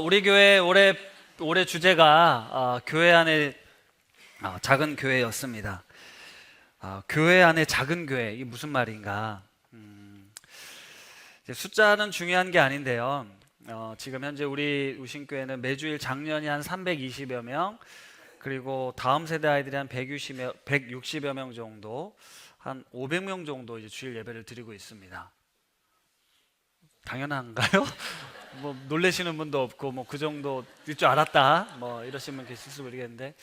우리 교회 올해 주제가 교회 안에 작은 교회였습니다. 교회 안에 작은 교회, 이게 무슨 말인가? 이제 숫자는 중요한 게 아닌데요. 지금 현재 우리 우신교회는 매주일 장년이 한 320여 명, 그리고 다음 세대 아이들이 한 160여 명 정도, 한 500명 정도 이제 주일 예배를 드리고 있습니다. 당연한가요? 뭐 놀라시는 분도 없고 뭐 그 정도일 줄 알았다 뭐 이러신 분 계실지 모르겠는데,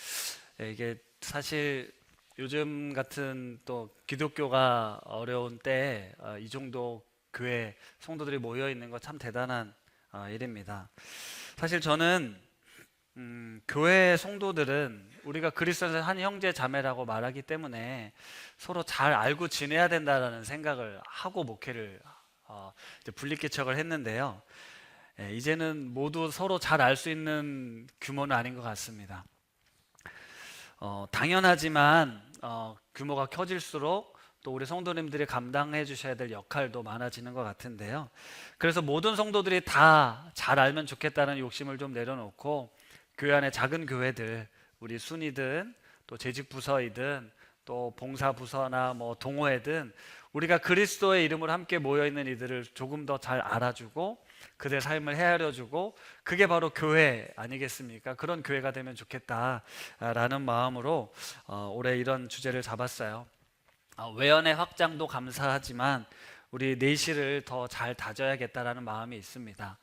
이게 사실 요즘 같은 또 기독교가 어려운 때에 이 정도 교회 성도들이 모여 있는 거 참 대단한 일입니다. 사실 저는 교회 성도들은 우리가 그리스도에서 한 형제 자매라고 말하기 때문에 서로 잘 알고 지내야 된다라는 생각을 하고 목회를 이제 분리개척을 했는데요. 이제는 모두 서로 잘 알 수 있는 규모는 아닌 것 같습니다. 당연하지만 규모가 커질수록 또 우리 성도님들이 감당해 주셔야 될 역할도 많아지는 것 같은데요. 그래서 모든 성도들이 다 잘 알면 좋겠다는 욕심을 좀 내려놓고 교회 안에 작은 교회들, 우리 순이든 또 재직 부서이든 또 봉사 부서나 뭐 동호회든 우리가 그리스도의 이름으로 함께 모여 있는 이들을 조금 더 잘 알아주고 그들의 삶을 헤아려주고, 그게 바로 교회 아니겠습니까? 그런 교회가 되면 좋겠다라는 마음으로 올해 이런 주제를 잡았어요. 외연의 확장도 감사하지만 우리 내실을 더 잘 다져야겠다라는 마음이 있습니다.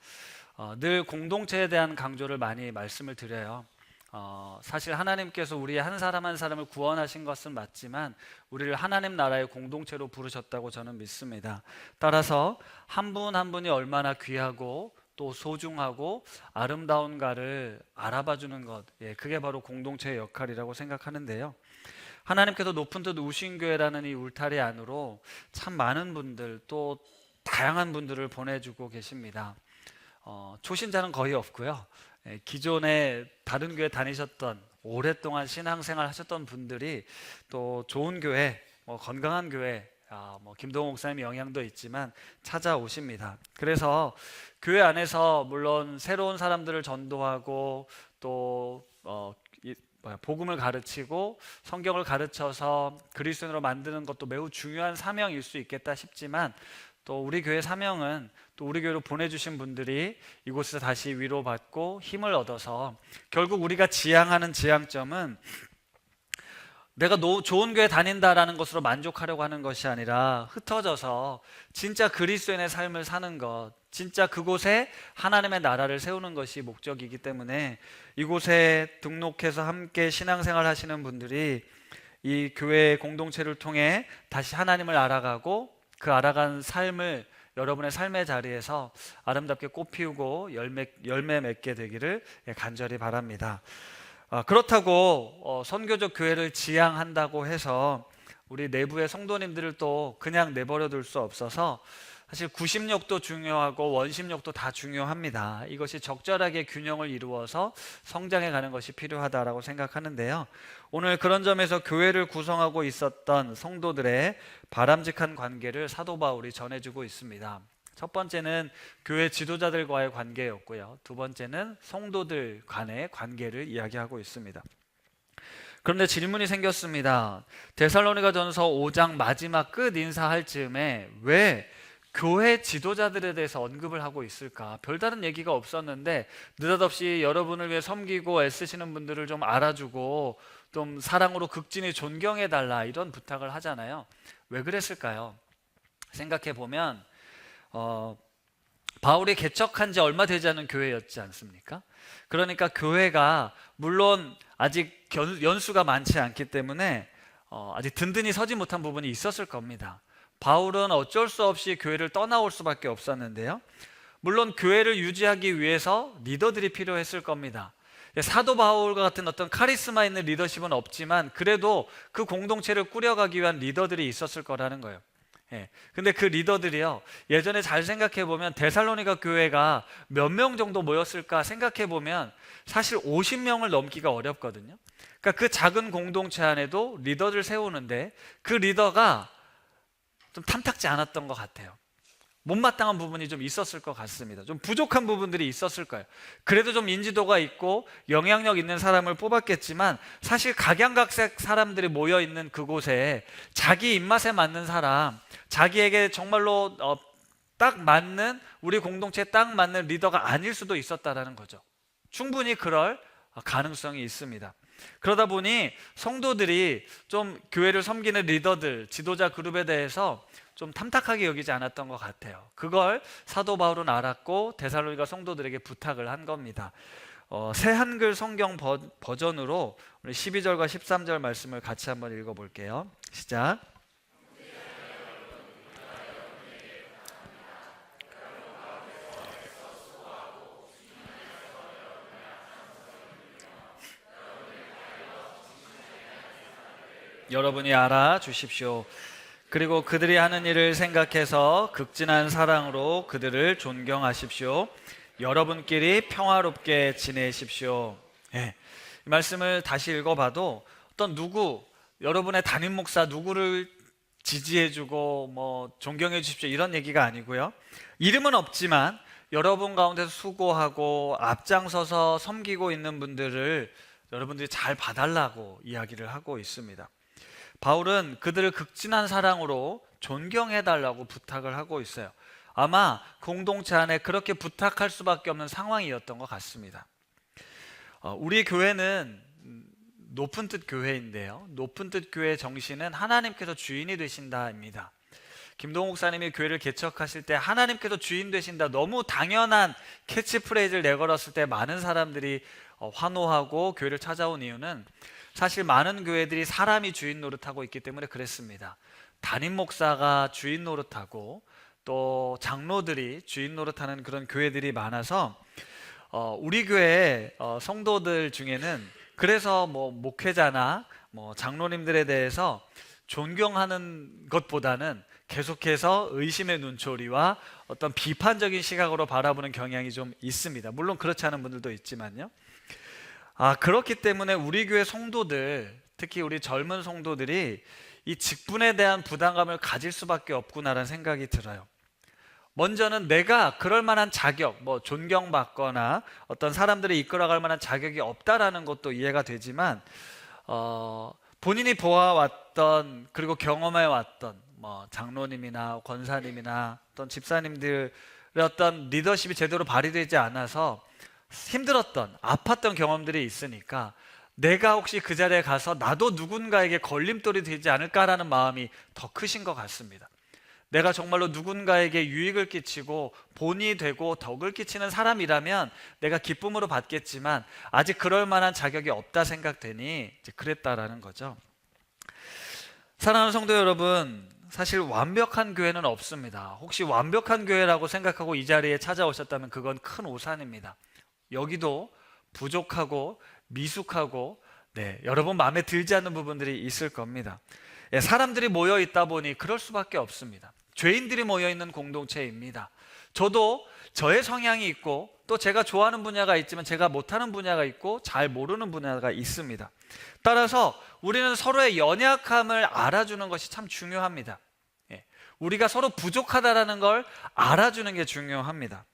늘 공동체에 대한 강조를 많이 말씀을 드려요. 사실 하나님께서 우리 한 사람 한 사람을 구원하신 것은 맞지만 우리를 하나님 나라의 공동체로 부르셨다고 저는 믿습니다. 따라서 한 분 한 분이 얼마나 귀하고 또 소중하고 아름다운가를 알아봐 주는 것, 그게 바로 공동체의 역할이라고 생각하는데요. 하나님께서 높은 뜻 우신교회라는 이 울타리 안으로 참 많은 분들, 또 다양한 분들을 보내주고 계십니다. 초신자는 거의 없고요. 기존에 다른 교회 다니셨던, 오랫동안 신앙생활 하셨던 분들이 또 좋은 교회, 건강한 교회, 김동호 목사님 영향도 있지만 찾아오십니다. 그래서 교회 안에서 물론 새로운 사람들을 전도하고 또 복음을 가르치고 성경을 가르쳐서 그리스도인으로 만드는 것도 매우 중요한 사명일 수 있겠다 싶지만, 또 우리 교회 사명은 또 우리 교회로 보내주신 분들이 이곳에서 다시 위로받고 힘을 얻어서, 결국 우리가 지향하는 지향점은 내가 좋은 교회 다닌다라는 것으로 만족하려고 하는 것이 아니라 흩어져서 진짜 그리스도인의 삶을 사는 것, 진짜 그곳에 하나님의 나라를 세우는 것이 목적이기 때문에 이곳에 등록해서 함께 신앙생활 하시는 분들이 이 교회 공동체를 통해 다시 하나님을 알아가고 그 알아간 삶을 여러분의 삶의 자리에서 아름답게 꽃 피우고 열매 맺게 되기를 간절히 바랍니다. 그렇다고 선교적 교회를 지향한다고 해서 우리 내부의 성도님들을 또 그냥 내버려 둘 수 없어서, 사실 구심력도 중요하고 원심력도 다 중요합니다. 이것이 적절하게 균형을 이루어서 성장해 가는 것이 필요하다라고 생각하는데요. 오늘 그런 점에서 교회를 구성하고 있었던 성도들의 바람직한 관계를 사도 바울이 전해주고 있습니다. 첫 번째는 교회 지도자들과의 관계였고요. 두 번째는 성도들 간의 관계를 이야기하고 있습니다. 그런데 질문이 생겼습니다. 데살로니가전서 5장 마지막 끝 인사할 즈음에 왜 교회 지도자들에 대해서 언급을 하고 있을까? 별다른 얘기가 없었는데 느닷없이 여러분을 위해 섬기고 애쓰시는 분들을 좀 알아주고 좀 사랑으로 극진히 존경해달라, 이런 부탁을 하잖아요. 왜 그랬을까요? 생각해 보면 바울이 개척한 지 얼마 되지 않은 교회였지 않습니까? 그러니까 교회가 물론 아직 연수가 많지 않기 때문에 아직 든든히 서지 못한 부분이 있었을 겁니다. 바울은 어쩔 수 없이 교회를 떠나올 수밖에 없었는데요. 물론 교회를 유지하기 위해서 리더들이 필요했을 겁니다. 사도 바울과 같은 어떤 카리스마 있는 리더십은 없지만 그래도 그 공동체를 꾸려가기 위한 리더들이 있었을 거라는 거예요. 근데 그 리더들이요, 예전에 잘 생각해 보면 데살로니가 교회가 몇 명 정도 모였을까 생각해 보면 사실 50명을 넘기가 어렵거든요. 그러니까 그 작은 공동체 안에도 리더를 세우는데 그 리더가 좀 탐탁지 않았던 것 같아요. 못마땅한 부분이 좀 있었을 것 같습니다. 좀 부족한 부분들이 있었을 거예요. 그래도 좀 인지도가 있고 영향력 있는 사람을 뽑았겠지만 사실 각양각색 사람들이 모여 있는 그곳에 자기 입맛에 맞는 사람, 자기에게 정말로 딱 맞는, 우리 공동체에 딱 맞는 리더가 아닐 수도 있었다라는 거죠. 충분히 그럴 가능성이 있습니다. 그러다 보니 성도들이 좀 교회를 섬기는 리더들, 지도자 그룹에 대해서 좀 탐탁하게 여기지 않았던 것 같아요. 그걸 사도 바울은 알았고 데살로니가 성도들에게 부탁을 한 겁니다. 새 한글 성경 버전으로 우리 12절과 13절 말씀을 같이 한번 읽어볼게요. 시작. 여러분이 알아주십시오. 그리고 그들이 하는 일을 생각해서 극진한 사랑으로 그들을 존경하십시오. 여러분끼리 평화롭게 지내십시오. 이 말씀을 다시 읽어봐도 어떤 누구, 여러분의 담임 목사 누구를 지지해주고 존경해 주십시오 이런 얘기가 아니고요. 이름은 없지만 여러분 가운데서 수고하고 앞장서서 섬기고 있는 분들을 여러분들이 잘 봐달라고 이야기를 하고 있습니다. 바울은 그들을 극진한 사랑으로 존경해달라고 부탁을 하고 있어요. 아마 공동체 안에 그렇게 부탁할 수밖에 없는 상황이었던 것 같습니다. 우리 교회는 높은 뜻 교회인데요, 높은 뜻 교회의 정신은 하나님께서 주인이 되신다입니다. 김동욱 목사님이 교회를 개척하실 때 하나님께서 주인 되신다, 너무 당연한 캐치프레이즈를 내걸었을 때 많은 사람들이 환호하고 교회를 찾아온 이유는 사실 많은 교회들이 사람이 주인 노릇하고 있기 때문에 그랬습니다. 담임 목사가 주인 노릇하고 또 장로들이 주인 노릇하는 그런 교회들이 많아서 우리 교회 성도들 중에는 그래서 목회자나 장로님들에 대해서 존경하는 것보다는 계속해서 의심의 눈초리와 어떤 비판적인 시각으로 바라보는 경향이 좀 있습니다. 물론 그렇지 않은 분들도 있지만요. 그렇기 때문에 우리 교회 성도들, 특히 우리 젊은 성도들이 이 직분에 대한 부담감을 가질 수밖에 없구나라는 생각이 들어요. 먼저는 내가 그럴 만한 자격, 존경받거나 어떤 사람들을 이끌어갈 만한 자격이 없다라는 것도 이해가 되지만 본인이 보아왔던 그리고 경험해왔던 장로님이나 권사님이나 어떤 집사님들의 어떤 리더십이 제대로 발휘되지 않아서 힘들었던, 아팠던 경험들이 있으니까 내가 혹시 그 자리에 가서 나도 누군가에게 걸림돌이 되지 않을까라는 마음이 더 크신 것 같습니다. 내가 정말로 누군가에게 유익을 끼치고 본이 되고 덕을 끼치는 사람이라면 내가 기쁨으로 받겠지만 아직 그럴 만한 자격이 없다 생각되니 이제 그랬다라는 거죠. 사랑하는 성도 여러분, 사실 완벽한 교회는 없습니다. 혹시 완벽한 교회라고 생각하고 이 자리에 찾아오셨다면 그건 큰 오산입니다. 여기도 부족하고 미숙하고 여러분 마음에 들지 않는 부분들이 있을 겁니다. 사람들이 모여 있다 보니 그럴 수밖에 없습니다. 죄인들이 모여 있는 공동체입니다. 저도 저의 성향이 있고 또 제가 좋아하는 분야가 있지만 제가 못하는 분야가 있고 잘 모르는 분야가 있습니다. 따라서 우리는 서로의 연약함을 알아주는 것이 참 중요합니다. 우리가 서로 부족하다라는 걸 알아주는 게 중요합니다.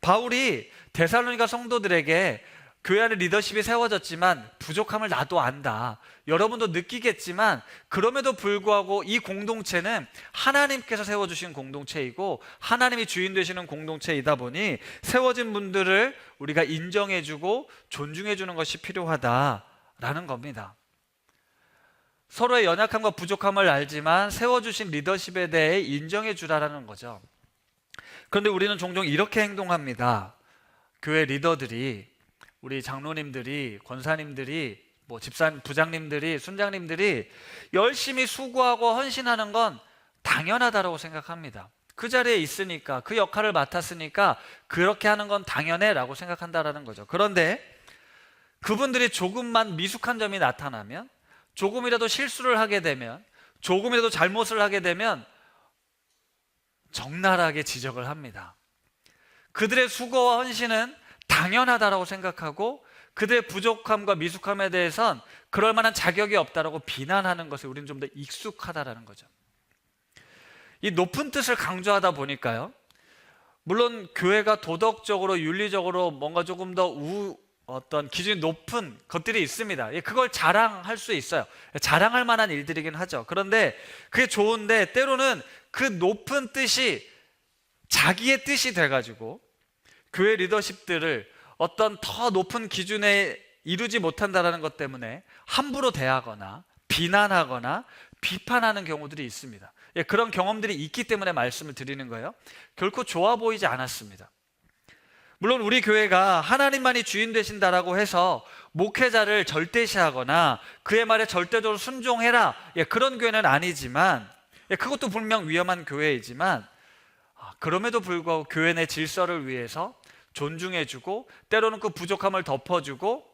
바울이 데살로니가 성도들에게 교회 안에 리더십이 세워졌지만 부족함을 나도 안다, 여러분도 느끼겠지만 그럼에도 불구하고 이 공동체는 하나님께서 세워주신 공동체이고 하나님이 주인 되시는 공동체이다 보니 세워진 분들을 우리가 인정해주고 존중해주는 것이 필요하다라는 겁니다. 서로의 연약함과 부족함을 알지만 세워주신 리더십에 대해 인정해 주라는 거죠. 그런데 우리는 종종 이렇게 행동합니다. 교회 리더들이, 우리 장로님들이, 권사님들이, 부장님들이, 순장님들이 열심히 수고하고 헌신하는 건 당연하다고 생각합니다. 그 자리에 있으니까, 그 역할을 맡았으니까 그렇게 하는 건 당연해 라고 생각한다는 거죠. 그런데 그분들이 조금만 미숙한 점이 나타나면, 조금이라도 실수를 하게 되면, 조금이라도 잘못을 하게 되면 적나라하게 지적을 합니다. 그들의 수고와 헌신은 당연하다고 생각하고 그들의 부족함과 미숙함에 대해선 그럴 만한 자격이 없다라고 비난하는 것에 우리는 좀 더 익숙하다라는 거죠. 이 높은 뜻을 강조하다 보니까요, 물론 교회가 도덕적으로 윤리적으로 뭔가 조금 더 어떤 기준이 높은 것들이 있습니다. 그걸 자랑할 수 있어요. 자랑할 만한 일들이긴 하죠. 그런데 그게 좋은데 때로는 그 높은 뜻이 자기의 뜻이 돼가지고 교회 리더십들을 어떤 더 높은 기준에 이루지 못한다는 것 때문에 함부로 대하거나 비난하거나 비판하는 경우들이 있습니다. 그런 경험들이 있기 때문에 말씀을 드리는 거예요. 결코 좋아 보이지 않았습니다. 물론 우리 교회가 하나님만이 주인 되신다라고 해서 목회자를 절대시하거나 그의 말에 절대적으로 순종해라, 그런 교회는 아니지만, 그것도 분명 위험한 교회이지만, 그럼에도 불구하고 교회 내 질서를 위해서 존중해주고 때로는 그 부족함을 덮어주고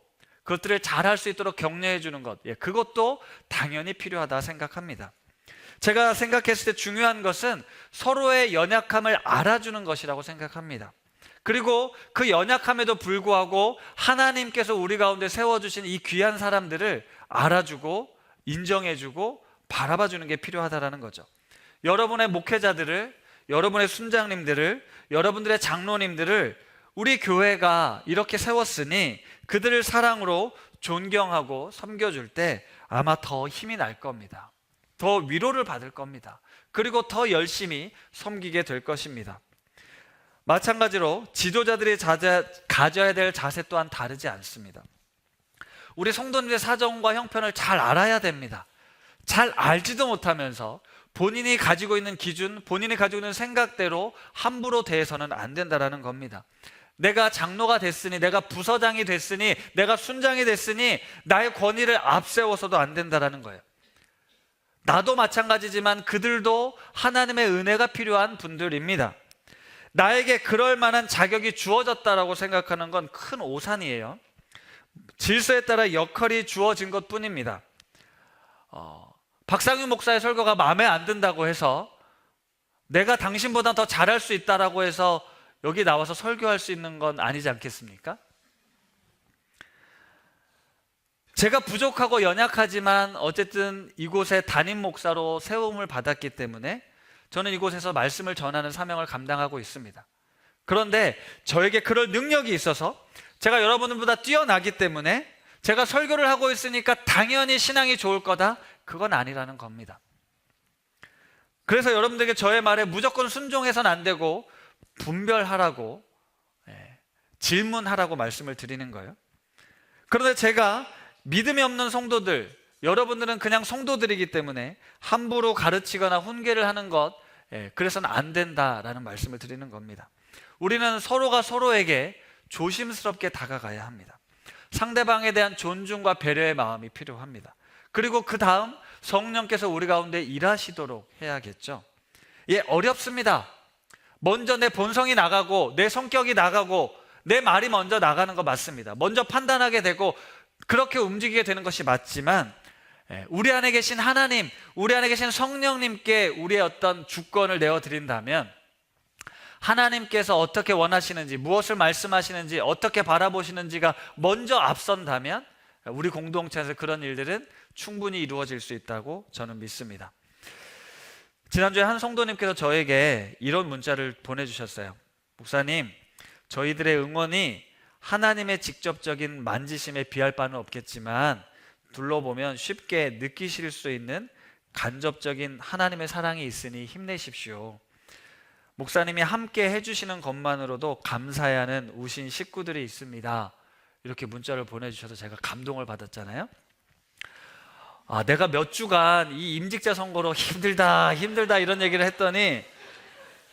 그것들을 잘할 수 있도록 격려해주는 것, 그것도 당연히 필요하다 생각합니다. 제가 생각했을 때 중요한 것은 서로의 연약함을 알아주는 것이라고 생각합니다. 그리고 그 연약함에도 불구하고 하나님께서 우리 가운데 세워주신 이 귀한 사람들을 알아주고 인정해주고 바라봐주는 게 필요하다는 거죠. 여러분의 목회자들을, 여러분의 순장님들을, 여러분들의 장로님들을 우리 교회가 이렇게 세웠으니 그들을 사랑으로 존경하고 섬겨줄 때 아마 더 힘이 날 겁니다. 더 위로를 받을 겁니다. 그리고 더 열심히 섬기게 될 것입니다. 마찬가지로 지도자들이 가져야 될 자세 또한 다르지 않습니다. 우리 성도님의 사정과 형편을 잘 알아야 됩니다. 잘 알지도 못하면서 본인이 가지고 있는 기준, 본인이 가지고 있는 생각대로 함부로 대해서는 안 된다는 겁니다. 내가 장로가 됐으니, 내가 부서장이 됐으니, 내가 순장이 됐으니 나의 권위를 앞세워서도 안 된다는 거예요. 나도 마찬가지지만 그들도 하나님의 은혜가 필요한 분들입니다. 나에게 그럴 만한 자격이 주어졌다라고 생각하는 건 큰 오산이에요. 질서에 따라 역할이 주어진 것 뿐입니다. 박상윤 목사의 설교가 마음에 안 든다고 해서 내가 당신보다 더 잘할 수 있다라고 해서 여기 나와서 설교할 수 있는 건 아니지 않겠습니까? 제가 부족하고 연약하지만 어쨌든 이곳에 담임 목사로 세움을 받았기 때문에 저는 이곳에서 말씀을 전하는 사명을 감당하고 있습니다. 그런데 저에게 그럴 능력이 있어서 제가 여러분들보다 뛰어나기 때문에 제가 설교를 하고 있으니까 당연히 신앙이 좋을 거다, 그건 아니라는 겁니다. 그래서 여러분들에게 저의 말에 무조건 순종해서는 안 되고 분별하라고, 질문하라고 말씀을 드리는 거예요. 그런데 제가 믿음이 없는 성도들, 여러분들은 그냥 성도들이기 때문에 함부로 가르치거나 훈계를 하는 것, 그래서는 안 된다라는 말씀을 드리는 겁니다. 우리는 서로가 서로에게 조심스럽게 다가가야 합니다. 상대방에 대한 존중과 배려의 마음이 필요합니다. 그리고 그 다음 성령께서 우리 가운데 일하시도록 해야겠죠. 어렵습니다. 먼저 내 본성이 나가고 내 성격이 나가고 내 말이 먼저 나가는 거 맞습니다. 먼저 판단하게 되고 그렇게 움직이게 되는 것이 맞지만, 우리 안에 계신 하나님, 우리 안에 계신 성령님께 우리의 어떤 주권을 내어드린다면, 하나님께서 어떻게 원하시는지, 무엇을 말씀하시는지, 어떻게 바라보시는지가 먼저 앞선다면 우리 공동체에서 그런 일들은 충분히 이루어질 수 있다고 저는 믿습니다. 지난주에 한 성도님께서 저에게 이런 문자를 보내주셨어요. 목사님, 저희들의 응원이 하나님의 직접적인 만지심에 비할 바는 없겠지만 둘러보면 쉽게 느끼실 수 있는 간접적인 하나님의 사랑이 있으니 힘내십시오. 목사님이 함께 해주시는 것만으로도 감사해야 하는 우신 식구들이 있습니다. 이렇게 문자를 보내주셔서 제가 감동을 받았잖아요. 내가 몇 주간 이 임직자 선거로 힘들다 이런 얘기를 했더니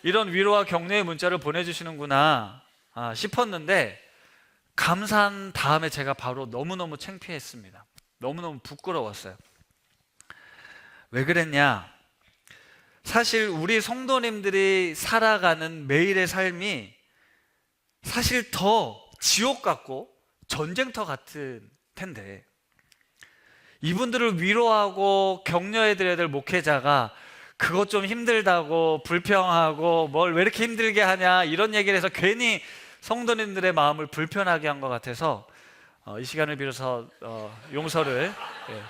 이런 위로와 격려의 문자를 보내주시는구나 싶었는데, 감사한 다음에 제가 바로 너무너무 창피했습니다. 너무너무 부끄러웠어요. 왜 그랬냐? 사실 우리 성도님들이 살아가는 매일의 삶이 사실 더 지옥 같고 전쟁터 같은 텐데, 이분들을 위로하고 격려해 드려야 될 목회자가 그것 좀 힘들다고 불평하고 뭘 왜 이렇게 힘들게 하냐 이런 얘기를 해서 괜히 성도님들의 마음을 불편하게 한 것 같아서 이 시간을 빌어서 용서를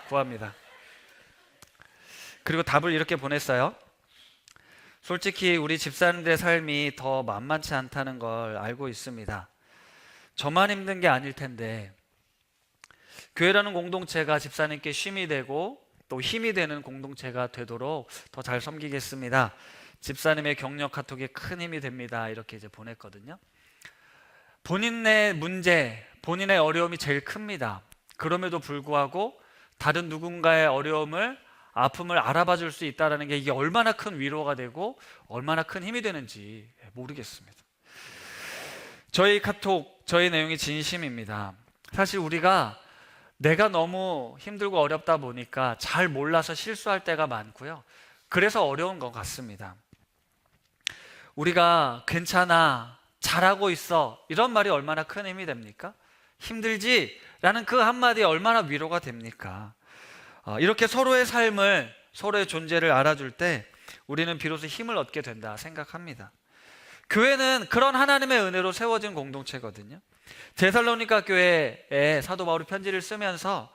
구합니다. 그리고 답을 이렇게 보냈어요. 솔직히 우리 집사님들의 삶이 더 만만치 않다는 걸 알고 있습니다. 저만 힘든 게 아닐 텐데 교회라는 공동체가 집사님께 쉼이 되고 또 힘이 되는 공동체가 되도록 더 잘 섬기겠습니다. 집사님의 격려 카톡에 큰 힘이 됩니다. 이렇게 이제 보냈거든요. 본인의 문제, 본인의 어려움이 제일 큽니다. 그럼에도 불구하고 다른 누군가의 어려움을, 아픔을 알아봐 줄 수 있다는 게 이게 얼마나 큰 위로가 되고 얼마나 큰 힘이 되는지 모르겠습니다. 저희 카톡, 저희 내용이 진심입니다. 사실 우리가 내가 너무 힘들고 어렵다 보니까 잘 몰라서 실수할 때가 많고요. 그래서 어려운 것 같습니다. 우리가 괜찮아, 잘하고 있어 이런 말이 얼마나 큰 힘이 됩니까? 힘들지? 라는 그 한마디에 얼마나 위로가 됩니까? 이렇게 서로의 삶을, 서로의 존재를 알아줄 때 우리는 비로소 힘을 얻게 된다 생각합니다. 교회는 그런 하나님의 은혜로 세워진 공동체거든요. 데살로니가 교회에 사도 바울이 편지를 쓰면서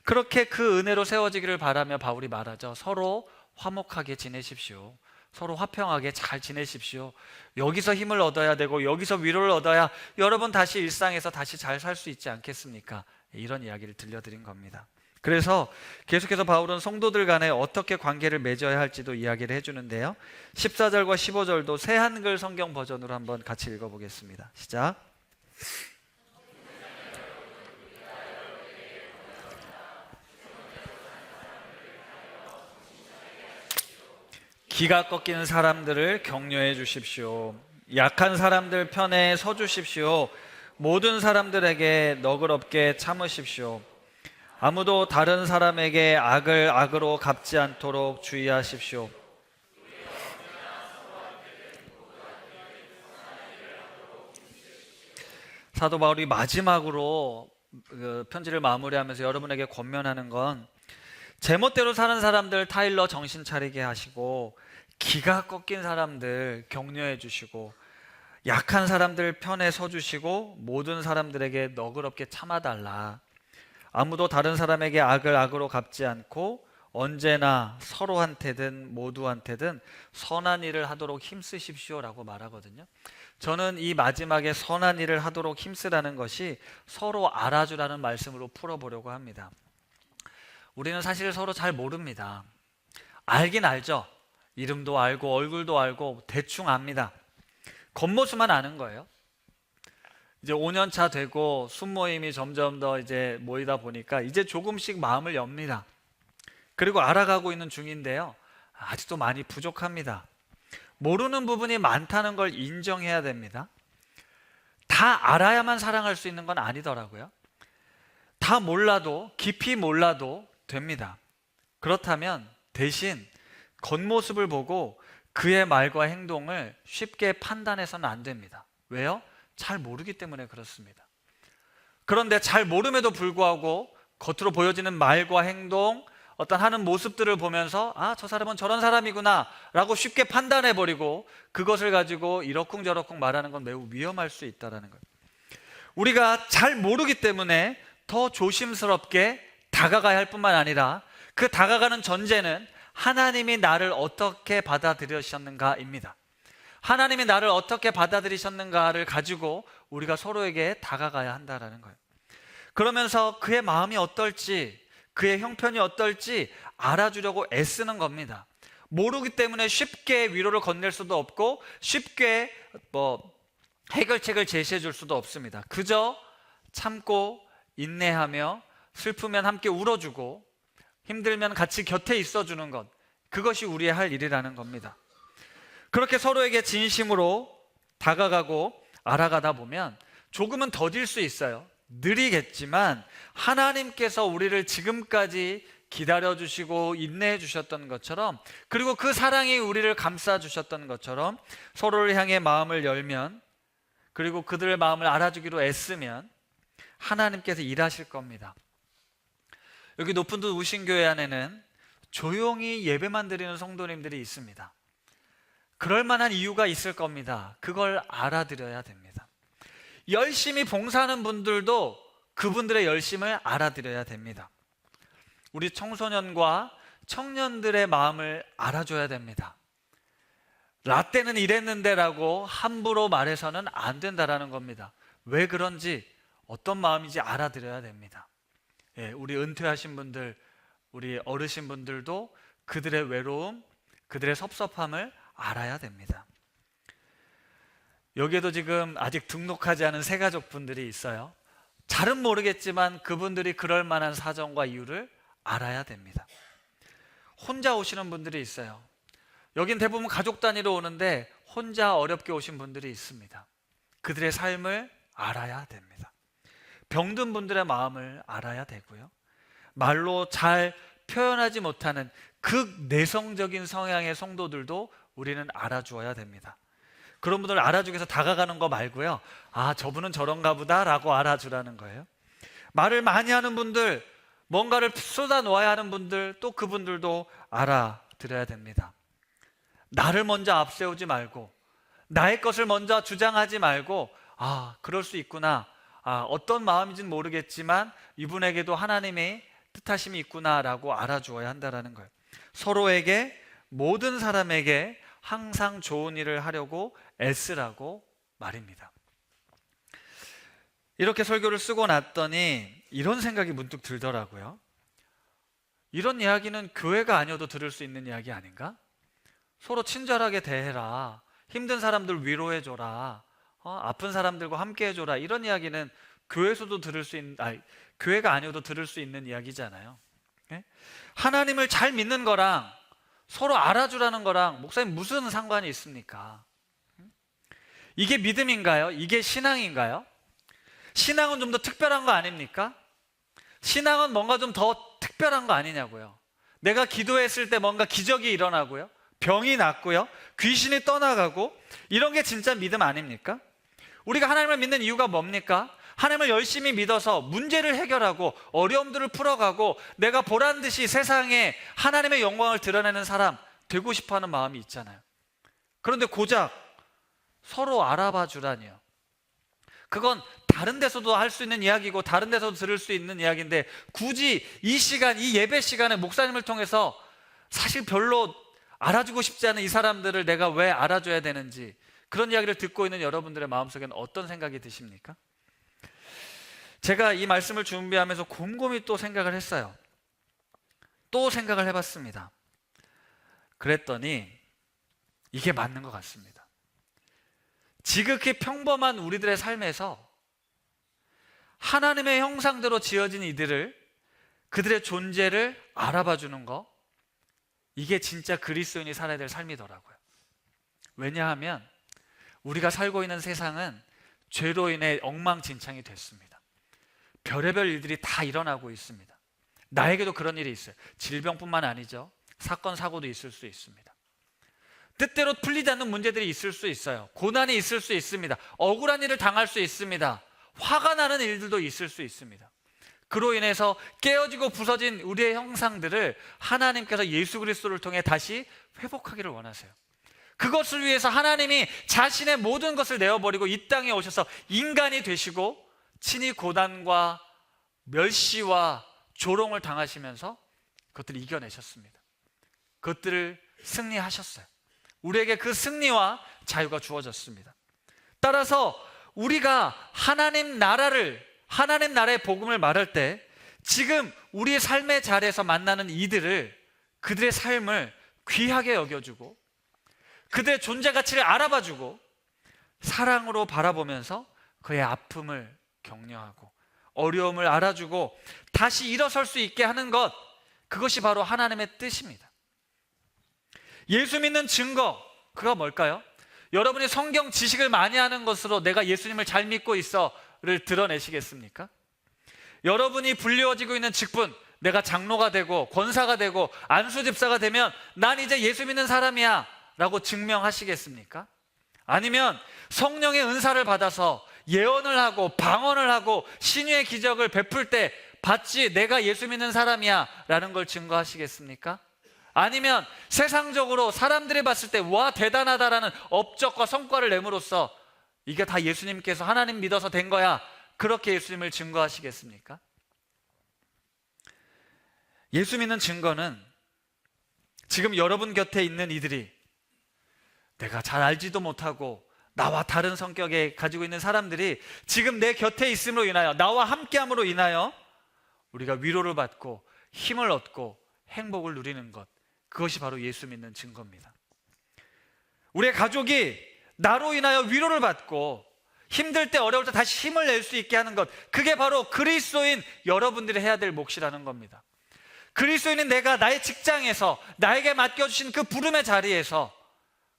그렇게 그 은혜로 세워지기를 바라며 바울이 말하죠. 서로 화목하게 지내십시오. 서로 화평하게 잘 지내십시오. 여기서 힘을 얻어야 되고 여기서 위로를 얻어야 여러분 다시 일상에서 다시 잘 살 수 있지 않겠습니까? 이런 이야기를 들려드린 겁니다. 그래서 계속해서 바울은 성도들 간에 어떻게 관계를 맺어야 할지도 이야기를 해주는데요. 14절과 15절도 새 한글 성경 버전으로 한번 같이 읽어보겠습니다. 시작. 기가 꺾이는 사람들을 격려해 주십시오. 약한 사람들 편에 서 주십시오. 모든 사람들에게 너그럽게 참으십시오. 아무도 다른 사람에게 악을 악으로 갚지 않도록 주의하십시오. 사도 바울이 마지막으로 편지를 마무리하면서 여러분에게 권면하는 건 제멋대로 사는 사람들 타일러 정신 차리게 하시고 기가 꺾인 사람들 격려해 주시고 약한 사람들 편에 서 주시고 모든 사람들에게 너그럽게 참아달라. 아무도 다른 사람에게 악을 악으로 갚지 않고 언제나 서로한테든 모두한테든 선한 일을 하도록 힘쓰십시오 라고 말하거든요. 저는 이 마지막에 선한 일을 하도록 힘쓰라는 것이 서로 알아주라는 말씀으로 풀어보려고 합니다. 우리는 사실 서로 잘 모릅니다. 알긴 알죠. 이름도 알고 얼굴도 알고 대충 압니다. 겉모습만 아는 거예요. 이제 5년 차 되고 순모임이 점점 더 이제 모이다 보니까 이제 조금씩 마음을 엽니다. 그리고 알아가고 있는 중인데요. 아직도 많이 부족합니다. 모르는 부분이 많다는 걸 인정해야 됩니다. 다 알아야만 사랑할 수 있는 건 아니더라고요. 다 몰라도, 깊이 몰라도 됩니다. 그렇다면 대신 겉모습을 보고 그의 말과 행동을 쉽게 판단해서는 안 됩니다. 왜요? 잘 모르기 때문에 그렇습니다. 그런데 잘 모름에도 불구하고 겉으로 보여지는 말과 행동, 어떤 하는 모습들을 보면서 아, 저 사람은 저런 사람이구나 라고 쉽게 판단해버리고 그것을 가지고 이러쿵저러쿵 말하는 건 매우 위험할 수 있다는 거예요. 우리가 잘 모르기 때문에 더 조심스럽게 다가가야 할 뿐만 아니라 그 다가가는 전제는 하나님이 나를 어떻게 받아들이셨는가입니다. 하나님이 나를 어떻게 받아들이셨는가를 가지고 우리가 서로에게 다가가야 한다는 거예요. 그러면서 그의 마음이 어떨지, 그의 형편이 어떨지 알아주려고 애쓰는 겁니다. 모르기 때문에 쉽게 위로를 건넬 수도 없고 쉽게 해결책을 제시해 줄 수도 없습니다. 그저 참고 인내하며 슬프면 함께 울어주고 힘들면 같이 곁에 있어주는 것, 그것이 우리의 할 일이라는 겁니다. 그렇게 서로에게 진심으로 다가가고 알아가다 보면 조금은 더딜 수 있어요. 느리겠지만 하나님께서 우리를 지금까지 기다려주시고 인내해 주셨던 것처럼, 그리고 그 사랑이 우리를 감싸 주셨던 것처럼 서로를 향해 마음을 열면, 그리고 그들의 마음을 알아주기로 애쓰면 하나님께서 일하실 겁니다. 여기 높은 듯 우신교회 안에는 조용히 예배만 드리는 성도님들이 있습니다. 그럴 만한 이유가 있을 겁니다. 그걸 알아들여야 됩니다. 열심히 봉사하는 분들도 그분들의 열심을 알아들여야 됩니다. 우리 청소년과 청년들의 마음을 알아줘야 됩니다. 라떼는 이랬는데라고 함부로 말해서는 안 된다라는 겁니다. 왜 그런지 어떤 마음인지 알아들어야 됩니다. 우리 은퇴하신 분들, 우리 어르신분들도 그들의 외로움, 그들의 섭섭함을 알아야 됩니다. 여기에도 지금 아직 등록하지 않은 새가족분들이 있어요. 잘은 모르겠지만 그분들이 그럴 만한 사정과 이유를 알아야 됩니다. 혼자 오시는 분들이 있어요. 여긴 대부분 가족 단위로 오는데 혼자 어렵게 오신 분들이 있습니다. 그들의 삶을 알아야 됩니다. 병든 분들의 마음을 알아야 되고요. 말로 잘 표현하지 못하는 극내성적인 성향의 성도들도 우리는 알아주어야 됩니다. 그런 분들을 알아주기 위해서 다가가는 거 말고요. 아, 저분은 저런가 보다 라고 알아주라는 거예요. 말을 많이 하는 분들, 뭔가를 쏟아 놓아야 하는 분들, 또 그분들도 알아들어야 됩니다. 나를 먼저 앞세우지 말고 나의 것을 먼저 주장하지 말고 그럴 수 있구나, 어떤 마음인지는 모르겠지만 이분에게도 하나님의 뜻하심이 있구나라고 알아주어야 한다는 거예요. 서로에게, 모든 사람에게 항상 좋은 일을 하려고 애쓰라고 말입니다. 이렇게 설교를 쓰고 났더니 이런 생각이 문득 들더라고요. 이런 이야기는 교회가 아니어도 들을 수 있는 이야기 아닌가? 서로 친절하게 대해라, 힘든 사람들 위로해줘라, 아픈 사람들과 함께 해줘라, 이런 이야기는 교회에서도 들을 수 있는, 교회가 아니어도 들을 수 있는 이야기잖아요. 하나님을 잘 믿는 거랑 서로 알아주라는 거랑 목사님 무슨 상관이 있습니까? 이게 믿음인가요? 이게 신앙인가요? 신앙은 좀 더 특별한 거 아닙니까? 신앙은 뭔가 좀 더 특별한 거 아니냐고요. 내가 기도했을 때 뭔가 기적이 일어나고요, 병이 낫고요, 귀신이 떠나가고, 이런 게 진짜 믿음 아닙니까? 우리가 하나님을 믿는 이유가 뭡니까? 하나님을 열심히 믿어서 문제를 해결하고 어려움들을 풀어가고 내가 보란 듯이 세상에 하나님의 영광을 드러내는 사람 되고 싶어하는 마음이 있잖아요. 그런데 고작 서로 알아봐 주라니요. 그건 다른 데서도 할 수 있는 이야기고 다른 데서도 들을 수 있는 이야기인데, 굳이 이 시간, 이 예배 시간에 목사님을 통해서 사실 별로 알아주고 싶지 않은 이 사람들을 내가 왜 알아줘야 되는지, 그런 이야기를 듣고 있는 여러분들의 마음속에는 어떤 생각이 드십니까? 제가 이 말씀을 준비하면서 곰곰이 또 생각을 했어요. 또 생각을 해봤습니다. 그랬더니 이게 맞는 것 같습니다. 지극히 평범한 우리들의 삶에서 하나님의 형상대로 지어진 이들을, 그들의 존재를 알아봐 주는 거, 이게 진짜 그리스도인이 살아야 될 삶이더라고요. 왜냐하면 우리가 살고 있는 세상은 죄로 인해 엉망진창이 됐습니다. 별의별 일들이 다 일어나고 있습니다. 나에게도 그런 일이 있어요. 질병뿐만 아니죠. 사건, 사고도 있을 수 있습니다. 뜻대로 풀리지 않는 문제들이 있을 수 있어요. 고난이 있을 수 있습니다. 억울한 일을 당할 수 있습니다. 화가 나는 일들도 있을 수 있습니다. 그로 인해서 깨어지고 부서진 우리의 형상들을 하나님께서 예수 그리스도를 통해 다시 회복하기를 원하세요. 그것을 위해서 하나님이 자신의 모든 것을 내어버리고 이 땅에 오셔서 인간이 되시고 친히 고난과 멸시와 조롱을 당하시면서 그것들을 이겨내셨습니다. 그것들을 승리하셨어요. 우리에게 그 승리와 자유가 주어졌습니다. 따라서 우리가 하나님 나라의 복음을 말할 때 지금 우리의 삶의 자리에서 만나는 이들을, 그들의 삶을 귀하게 여겨주고 그들의 존재 가치를 알아봐주고 사랑으로 바라보면서 그의 아픔을 격려하고 어려움을 알아주고 다시 일어설 수 있게 하는 것, 그것이 바로 하나님의 뜻입니다. 예수 믿는 증거, 그가 뭘까요? 여러분이 성경 지식을 많이 하는 것으로 내가 예수님을 잘 믿고 있어를 드러내시겠습니까? 여러분이 불리워지고 있는 직분, 내가 장로가 되고 권사가 되고 안수집사가 되면 난 이제 예수 믿는 사람이야 라고 증명하시겠습니까? 아니면 성령의 은사를 받아서 예언을 하고 방언을 하고 신유의 기적을 베풀 때 봤지 내가 예수 믿는 사람이야 라는 걸 증거하시겠습니까? 아니면 세상적으로 사람들이 봤을 때 와 대단하다라는 업적과 성과를 내므로써 이게 다 예수님께서 하나님 믿어서 된 거야, 그렇게 예수님을 증거하시겠습니까? 예수 믿는 증거는 지금 여러분 곁에 있는 이들이 내가 잘 알지도 못하고 나와 다른 성격에 가지고 있는 사람들이 지금 내 곁에 있음으로 인하여, 나와 함께함으로 인하여 우리가 위로를 받고 힘을 얻고 행복을 누리는 것, 그것이 바로 예수 믿는 증거입니다. 우리의 가족이 나로 인하여 위로를 받고 힘들 때, 어려울 때 다시 힘을 낼 수 있게 하는 것, 그게 바로 그리스도인 여러분들이 해야 될 몫이라는 겁니다. 그리스도인은 내가 나의 직장에서 나에게 맡겨주신 그 부름의 자리에서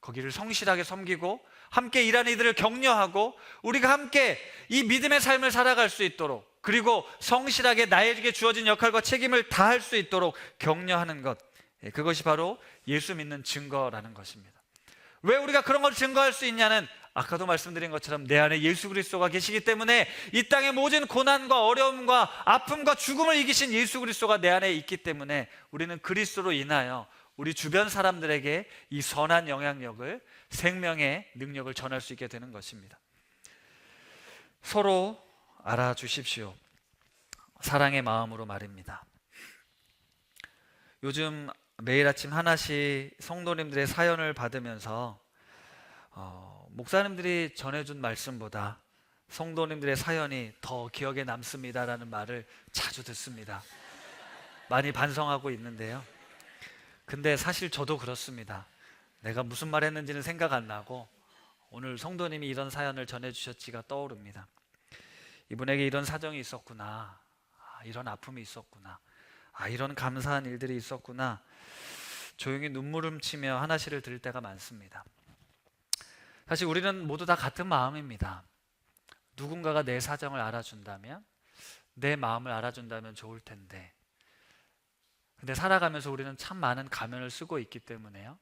거기를 성실하게 섬기고 함께 일하는 이들을 격려하고 우리가 함께 이 믿음의 삶을 살아갈 수 있도록, 그리고 성실하게 나에게 주어진 역할과 책임을 다할 수 있도록 격려하는 것, 그것이 바로 예수 믿는 증거라는 것입니다. 왜 우리가 그런 걸 증거할 수 있냐는, 아까도 말씀드린 것처럼 내 안에 예수 그리스도가 계시기 때문에 이 땅의 모든 고난과 어려움과 아픔과 죽음을 이기신 예수 그리스도가 내 안에 있기 때문에 우리는 그리스도로 인하여 우리 주변 사람들에게 이 선한 영향력을, 생명의 능력을 전할 수 있게 되는 것입니다. 서로 알아주십시오. 사랑의 마음으로 말입니다. 요즘 매일 아침 하나씩 성도님들의 사연을 받으면서 목사님들이 전해준 말씀보다 성도님들의 사연이 더 기억에 남습니다라는 말을 자주 듣습니다. 많이 반성하고 있는데요. 근데 사실 저도 그렇습니다. 내가 무슨 말 했는지는 생각 안 나고 오늘 성도님이 이런 사연을 전해주셨지가 떠오릅니다. 이분에게 이런 사정이 있었구나, 이런 아픔이 있었구나, 이런 감사한 일들이 있었구나, 조용히 눈물 훔치며 하나씩을 들을 때가 많습니다. 사실 우리는 모두 다 같은 마음입니다. 누군가가 내 사정을 알아준다면, 내 마음을 알아준다면 좋을 텐데, 근데 살아가면서 우리는 참 많은 가면을 쓰고 있기 때문에요,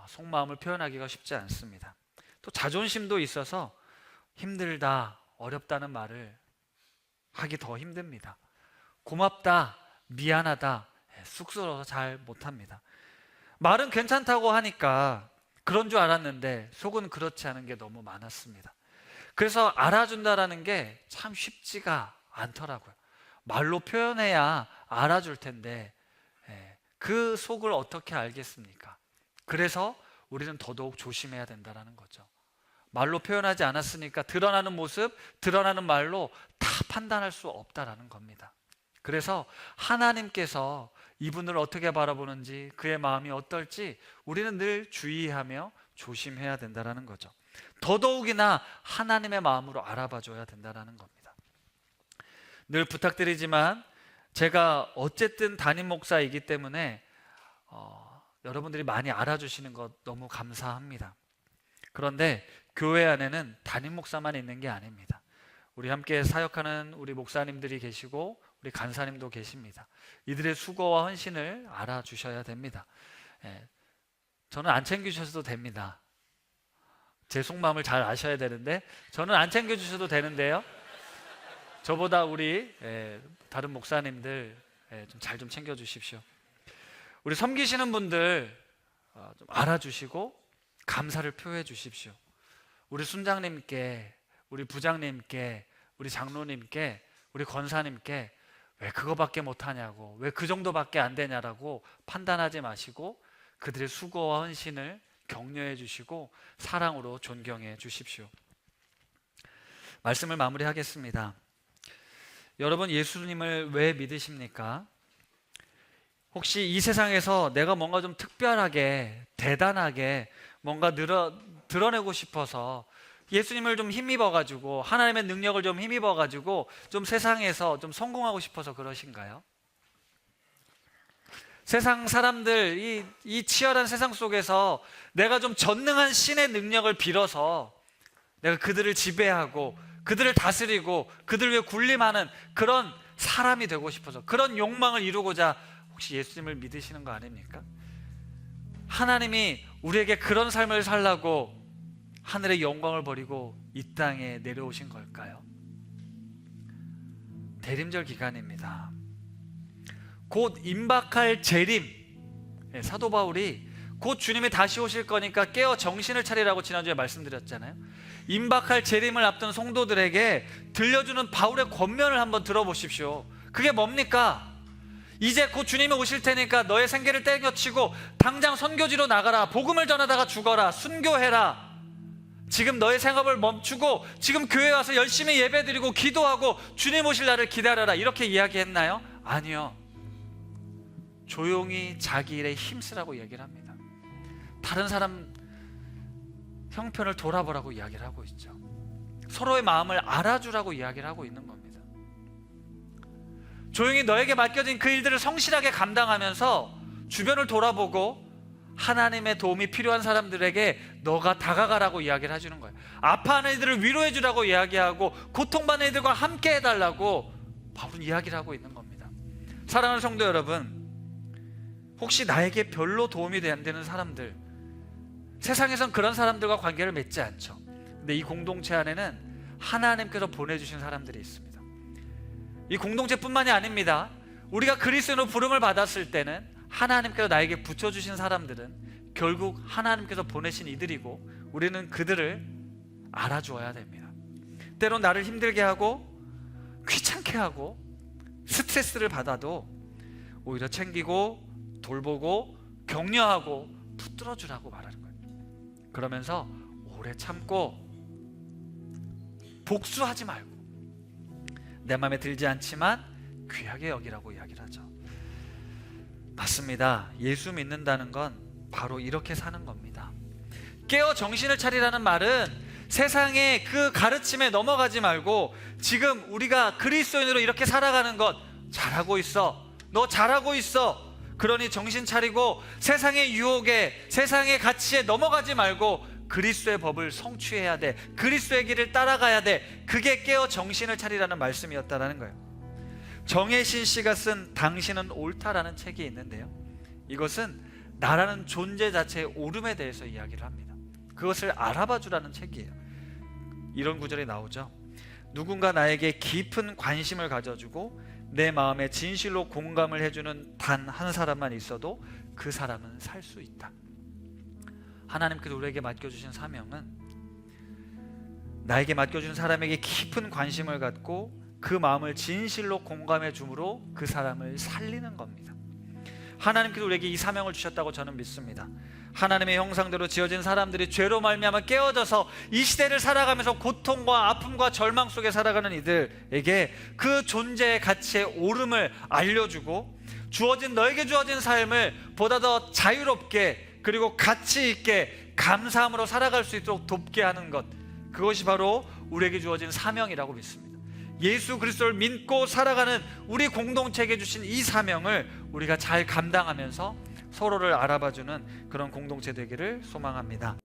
속마음을 표현하기가 쉽지 않습니다. 또 자존심도 있어서 힘들다, 어렵다는 말을 하기 더 힘듭니다. 고맙다, 미안하다, 쑥스러워서 잘 못합니다. 말은 괜찮다고 하니까 그런 줄 알았는데 속은 그렇지 않은 게 너무 많았습니다. 그래서 알아준다라는 게 참 쉽지가 않더라고요. 말로 표현해야 알아줄 텐데 그 속을 어떻게 알겠습니까? 그래서 우리는 더더욱 조심해야 된다는 거죠. 말로 표현하지 않았으니까 드러나는 모습, 드러나는 말로 다 판단할 수 없다라는 겁니다. 그래서 하나님께서 이분을 어떻게 바라보는지, 그의 마음이 어떨지 우리는 늘 주의하며 조심해야 된다는 거죠. 더더욱이나 하나님의 마음으로 알아봐 줘야 된다는 겁니다. 늘 부탁드리지만 제가 어쨌든 담임 목사이기 때문에 여러분들이 많이 알아주시는 것 너무 감사합니다. 그런데 교회 안에는 담임 목사만 있는 게 아닙니다. 우리 함께 사역하는 우리 목사님들이 계시고 우리 간사님도 계십니다. 이들의 수고와 헌신을 알아주셔야 됩니다. 저는 안 챙겨주셔도 됩니다. 제 속마음을 잘 아셔야 되는데 저는 안 챙겨주셔도 되는데요, 저보다 우리 다른 목사님들 좀 잘 좀 챙겨주십시오. 우리 섬기시는 분들 좀 알아주시고 감사를 표해 주십시오. 우리 순장님께, 우리 부장님께, 우리 장로님께, 우리 권사님께 왜 그거밖에 못하냐고, 왜 그 정도밖에 안 되냐라고 판단하지 마시고 그들의 수고와 헌신을 격려해 주시고 사랑으로 존경해 주십시오. 말씀을 마무리하겠습니다. 여러분, 예수님을 왜 믿으십니까? 혹시 이 세상에서 내가 뭔가 좀 특별하게, 대단하게 뭔가 드러내고 싶어서 예수님을 좀 힘입어가지고, 하나님의 능력을 좀 힘입어가지고 좀 세상에서 좀 성공하고 싶어서 그러신가요? 세상 사람들, 이 치열한 세상 속에서 내가 좀 전능한 신의 능력을 빌어서 내가 그들을 지배하고 그들을 다스리고 그들 위해 군림하는 그런 사람이 되고 싶어서, 그런 욕망을 이루고자 혹시 예수님을 믿으시는 거 아닙니까? 하나님이 우리에게 그런 삶을 살라고 하늘의 영광을 버리고 이 땅에 내려오신 걸까요? 대림절 기간입니다. 곧 임박할 재림, 사도 바울이 곧 주님이 다시 오실 거니까 깨어 정신을 차리라고 지난주에 말씀드렸잖아요. 임박할 재림을 앞둔 성도들에게 들려주는 바울의 권면을 한번 들어보십시오. 그게 뭡니까? 이제 곧 주님이 오실 테니까 너의 생계를 떼겨치고 당장 선교지로 나가라. 복음을 전하다가 죽어라. 순교해라. 지금 너의 생업을 멈추고 지금 교회에 와서 열심히 예배드리고 기도하고 주님 오실 날을 기다려라. 이렇게 이야기했나요? 아니요. 조용히 자기 일에 힘쓰라고 얘기를 합니다. 다른 사람 형편을 돌아보라고 이야기를 하고 있죠. 서로의 마음을 알아주라고 이야기를 하고 있는 겁니다. 조용히 너에게 맡겨진 그 일들을 성실하게 감당하면서 주변을 돌아보고 하나님의 도움이 필요한 사람들에게 너가 다가가라고 이야기를 해주는 거예요. 아파하는 이들을 위로해 주라고 이야기하고 고통받는 이들과 함께 해달라고 바울은 이야기를 하고 있는 겁니다. 사랑하는 성도 여러분, 혹시 나에게 별로 도움이 안 되는 사람들, 세상에선 그런 사람들과 관계를 맺지 않죠. 근데 이 공동체 안에는 하나님께서 보내주신 사람들이 있습니다. 이 공동체뿐만이 아닙니다. 우리가 그리스도인으로 부름을 받았을 때는 하나님께서 나에게 붙여주신 사람들은 결국 하나님께서 보내신 이들이고 우리는 그들을 알아주어야 됩니다. 때론 나를 힘들게 하고 귀찮게 하고 스트레스를 받아도 오히려 챙기고 돌보고 격려하고 붙들어주라고 말하는 거예요. 그러면서 오래 참고 복수하지 말고 내 마음에 들지 않지만 귀하게 여기라고 이야기를 하죠. 맞습니다. 예수 믿는다는 건 바로 이렇게 사는 겁니다. 깨어 정신을 차리라는 말은 세상의 그 가르침에 넘어가지 말고 지금 우리가 그리스도인으로 이렇게 살아가는 것 잘하고 있어. 너 잘하고 있어. 그러니 정신 차리고 세상의 유혹에 세상의 가치에 넘어가지 말고 그리스도의 법을 성취해야 돼. 그리스도의 길을 따라가야 돼. 그게 깨어 정신을 차리라는 말씀이었다라는 거예요. 정혜신 씨가 쓴 당신은 옳다라는 책이 있는데요, 이것은 나라는 존재 자체의 옳음에 대해서 이야기를 합니다. 그것을 알아봐 주라는 책이에요. 이런 구절이 나오죠. 누군가 나에게 깊은 관심을 가져주고 내 마음에 진실로 공감을 해주는 단 한 사람만 있어도 그 사람은 살 수 있다. 하나님께서 우리에게 맡겨주신 사명은 나에게 맡겨준 사람에게 깊은 관심을 갖고 그 마음을 진실로 공감해 줌으로 그 사람을 살리는 겁니다. 하나님께서 우리에게 이 사명을 주셨다고 저는 믿습니다. 하나님의 형상대로 지어진 사람들이 죄로 말미암아 깨어져서 이 시대를 살아가면서 고통과 아픔과 절망 속에 살아가는 이들에게 그 존재의 가치의 옳음을 알려주고 너에게 주어진 삶을 보다 더 자유롭게 그리고 가치 있게 감사함으로 살아갈 수 있도록 돕게 하는 것, 그것이 바로 우리에게 주어진 사명이라고 믿습니다. 예수 그리스도를 믿고 살아가는 우리 공동체에게 주신 이 사명을 우리가 잘 감당하면서 서로를 알아봐주는 그런 공동체 되기를 소망합니다.